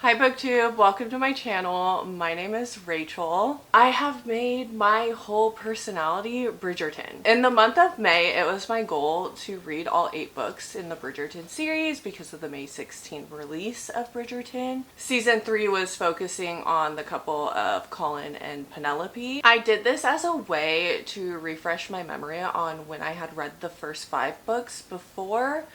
Hi BookTube, welcome to my channel. My name is Rachel. I have made my whole personality Bridgerton. In the month of May, it was my goal to read all 8 books in the Bridgerton series because of the May 16th release of Bridgerton. Season 3 was focusing on the couple of Colin and Penelope. I did this as a way to refresh my memory on when I had read the first 5 books before,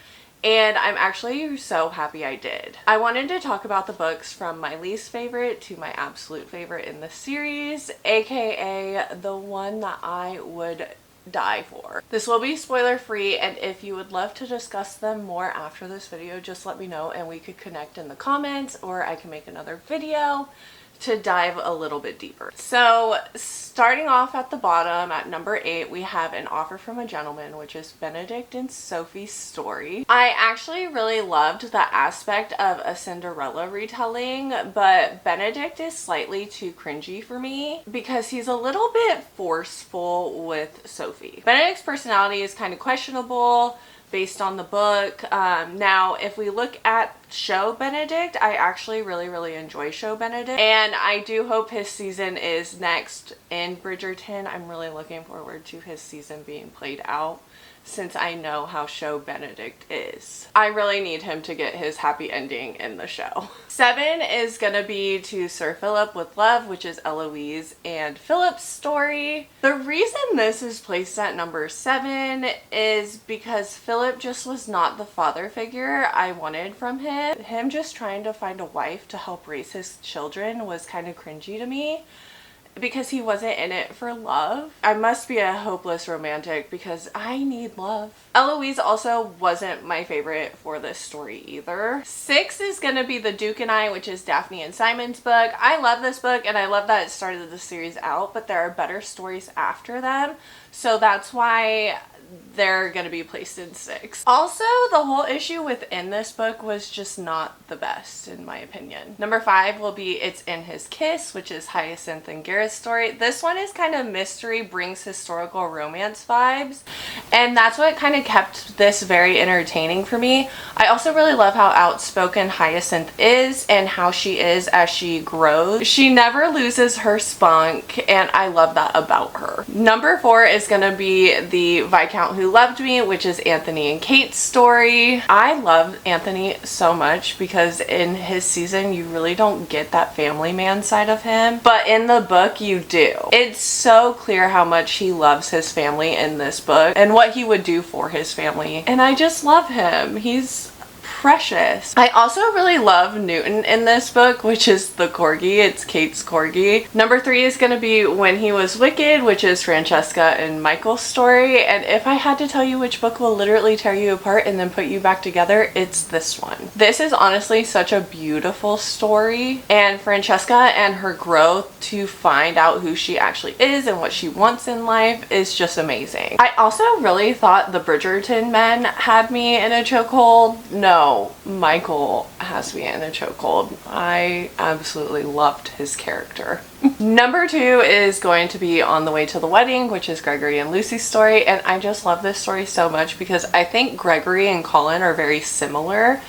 and I'm actually so happy I did. I wanted to talk about the books from my least favorite to my absolute favorite in the series, aka the one that I would die for. This will be spoiler free, and if you would love to discuss them more after this video, just let me know and we could connect in the comments, or I can make another video to dive a little bit deeper. So starting off at the bottom at number 8, we have An Offer from a Gentleman, which is Benedict and Sophie's story. I actually really loved the aspect of a Cinderella retelling, but Benedict is slightly too cringy for me because he's a little bit forceful with Sophie. Benedict's personality is kind of questionable based on the book. Now, if we look at Show Benedict, I actually really enjoy Show Benedict, and I do hope his season is next in Bridgerton. I'm really looking forward to his season being played out, since I know how Show Benedict is. I really need him to get his happy ending in the show. 7 is gonna be To Sir Philip with Love, which is Eloise and Philip's story. The reason this is placed at number 7 is because Philip just was not the father figure I wanted from him. Him just trying to find a wife to help raise his children was kind of cringy to me, because he wasn't in it for love. I must be a hopeless romantic because I need love. Eloise also wasn't my favorite for this story either. 6 is gonna be The Duke and I, which is Daphne and Simon's book. I love this book and I love that it started the series out, but there are better stories after them, so that's why they're gonna be placed in 6. Also, the whole issue within this book was just not the best in my opinion. Number 5 will be It's in His Kiss, which is Hyacinth and Garrett's story. This one is kind of mystery, brings historical romance vibes, and that's what kind of kept this very entertaining for me. I also really love how outspoken Hyacinth is and how she is as she grows. She never loses her spunk, and I love that about her. Number 4 is gonna be The Viscount Who Loved Me, which is Anthony and Kate's story. I love Anthony so much because in his season you really don't get that family man side of him, but in the book you do. It's so clear how much he loves his family in this book and what he would do for his family, and I just love him. He's precious. I also really love Newton in this book, which is the corgi. It's Kate's corgi. Number 3 is going to be When He Was Wicked, which is Francesca and Michael's story, and if I had to tell you which book will literally tear you apart and then put you back together, it's this one. This is honestly such a beautiful story, and Francesca and her growth to find out who she actually is and what she wants in life is just amazing. I also really thought the Bridgerton men had me in a chokehold. No, Michael has me in a chokehold. I absolutely loved his character. Number 2 is going to be On the Way to the Wedding, which is Gregory and Lucy's story, and I just love this story so much because I think Gregory and Colin are very similar,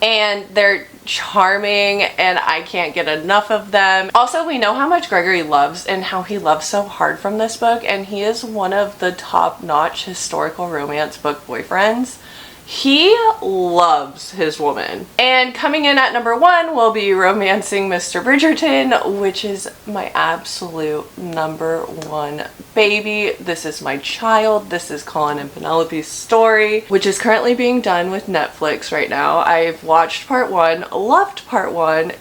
and they're charming and I can't get enough of them. Also, we know how much Gregory loves and how he loves so hard from this book, and he is one of the top-notch historical romance book boyfriends. He loves his woman. And coming in at number 1 will be Romancing Mr. Bridgerton, which is my absolute number 1 baby. This is my child. This is Colin and Penelope's story, which is currently being done with Netflix right now. I've watched part 1, loved part 1.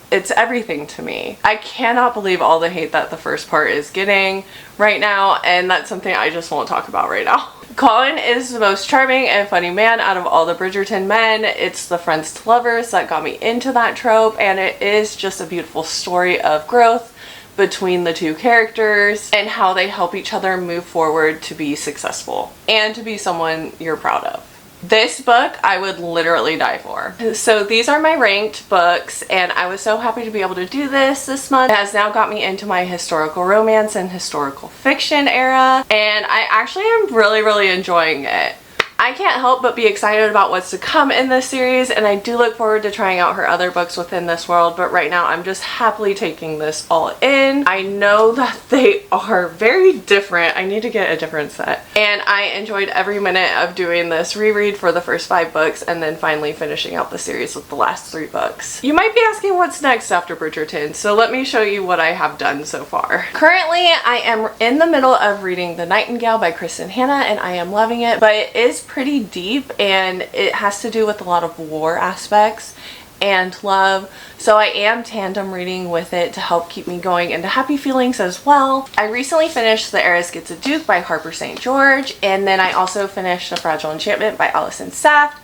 It's everything to me. I cannot believe all the hate that the first part is getting right now, and that's something I just won't talk about right now. Colin is the most charming and funny man out of all the Bridgerton men. It's the friends to lovers that got me into that trope, and it is just a beautiful story of growth between the two characters and how they help each other move forward to be successful and to be someone you're proud of. This book I would literally die for. So these are my ranked books, and I was so happy to be able to do this month. It has now got me into my historical romance and historical fiction era, and I actually am really enjoying it. I can't help but be excited about what's to come in this series, and I do look forward to trying out her other books within this world, but right now I'm just happily taking this all in. I know that they are very different. I need to get a different set. And I enjoyed every minute of doing this reread for the first 5 books and then finally finishing out the series with the last 3 books. You might be asking what's next after Bridgerton, so let me show you what I have done so far. Currently, I am in the middle of reading The Nightingale by Kristen Hanna, and I am loving it, but it is pretty deep and it has to do with a lot of war aspects and love, so I am tandem reading with it to help keep me going into happy feelings as well. I recently finished The Heiress Gets a Duke by Harper St. George, and then I also finished A Fragile Enchantment by Alison Saft.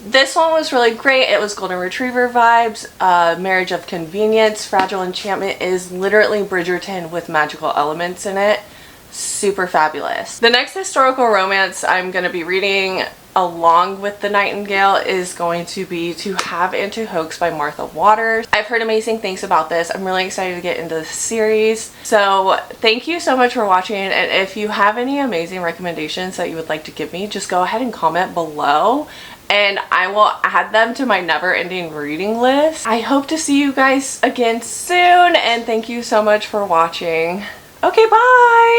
This one was really great. It was Golden Retriever vibes, Marriage of Convenience. Fragile Enchantment is literally Bridgerton with magical elements in it. Super fabulous. The next historical romance I'm going to be reading along with The Nightingale is going to be To Have and to Hoax by Martha Waters. I've heard amazing things about this. I'm really excited to get into this series. So thank you so much for watching, and if you have any amazing recommendations that you would like to give me, just go ahead and comment below and I will add them to my never-ending reading list. I hope to see you guys again soon, and thank you so much for watching. Okay, bye!